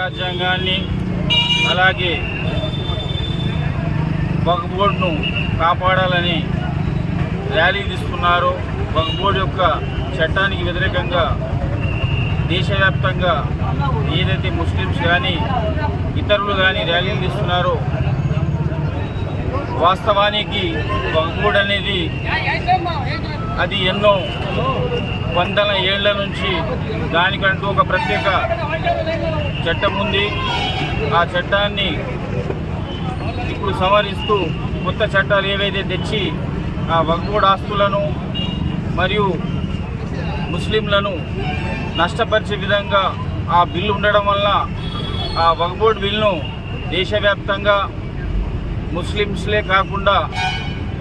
రాజ్యాంగాన్ని అలాగే వక్ఫ్ బోర్డును కాపాడాలని ర్యాలీ తీస్తున్నారు. వక్ఫ్ బోర్డు యొక్క చట్టానికి వ్యతిరేకంగా దేశవ్యాప్తంగా ఏదైతే ముస్లిమ్స్ కానీ ఇతరులు కానీ ర్యాలీలు తీస్తున్నారో, వాస్తవానికి వక్ఫ్ బోర్డు అనేది అది ఎన్నో వందల ఏళ్ల నుంచి దానికంటూ ఒక ప్రత్యేక చట్టం ఉంది. ఆ చట్టాన్ని ఇప్పుడు సవరిస్తూ కొత్త చట్టాలు ఏవైతే తెచ్చి ఆ వక్ఫ్ బోర్డు ఆస్తులను మరియు ముస్లింలను నష్టపరిచే విధంగా ఆ బిల్లు ఉండడం వల్ల ఆ వక్ఫ్ బోర్డు బిల్లును దేశవ్యాప్తంగా ముస్లిమ్స్లే కాకుండా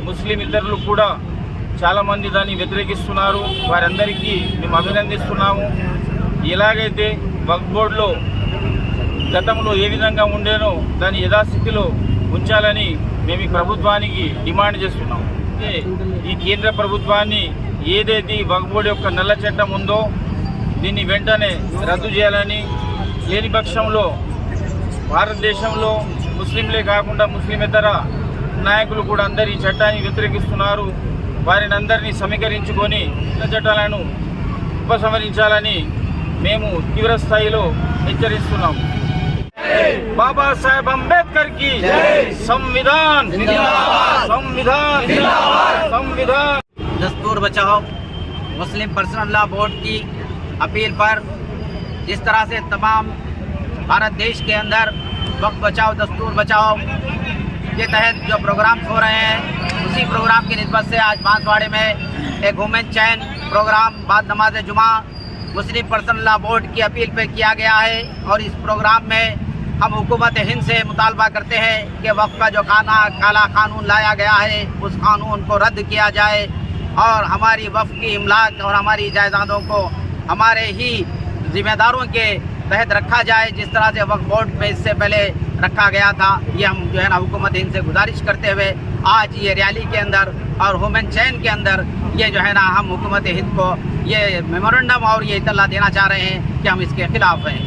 ముస్లిం ఇతరులు కూడా చాలామంది దాన్ని వ్యతిరేకిస్తున్నారు. వారందరికీ మేము అభినందిస్తున్నాము. ఎలాగైతే వక్ఫ్ బోర్డులో గతంలో ఏ విధంగా ఉండేనో దాన్ని యథాస్థితిలో ఉంచాలని మేము ఈ ప్రభుత్వానికి డిమాండ్ చేస్తున్నాము. ఈ కేంద్ర ప్రభుత్వాన్ని ఏదైతే వక్ఫ్ బోర్డు యొక్క నల్ల చట్టం ఉందో దీన్ని వెంటనే రద్దు చేయాలని, లేని పక్షంలో భారతదేశంలో ముస్లింలే కాకుండా ముస్లిమేతర నాయకులు కూడా అందరు ఈ చట్టాన్ని వ్యతిరేకిస్తున్నారు. వారిని అందరినీ సమీకరించుకొని చట్టాలను ఉపసంహరించాలని మేము తీవ్ర స్థాయిలో హెచ్చరిస్తున్నాము. बाबा साहेब अम्बेडकर की संविधान संविधान संविधान। दस्तूर बचाओ मुस्लिम पर्सनल लॉ बोर्ड की अपील पर जिस तरह से तमाम भारत देश के अंदर वक्फ बचाओ दस्तूर बचाओ के तहत जो प्रोग्राम्स हो रहे हैं, उसी प्रोग्राम की निस्बत से आज बांसवाड़े में एक वुमेन चैन प्रोग्राम बाद नमाज जुमा मुस्लिम पर्सनल लॉ बोर्ड की अपील पे किया गया है। और इस प्रोग्राम में हम हुकूमत हिंद से मुतालबा करते हैं कि वक्फ का जो काला कानून लाया गया है उस कानून को रद्द किया जाए और हमारी वक्फ की इमलाक और हमारी जायदादों को हमारे ही जिम्मेदारों के तहत रखा जाए, जिस तरह से वक्फ बोर्ड में इससे पहले रखा गया था। ये हम जो है ना हुकूमत हिंद से गुजारिश करते हुए आज ये रैली के अंदर और वुमेन चैन के अंदर ये जो है ना हम हुकूमत हिंद को ये मेमोरेंडम और ये इतला देना चाह रहे हैं कि हम इसके खिलाफ हैं।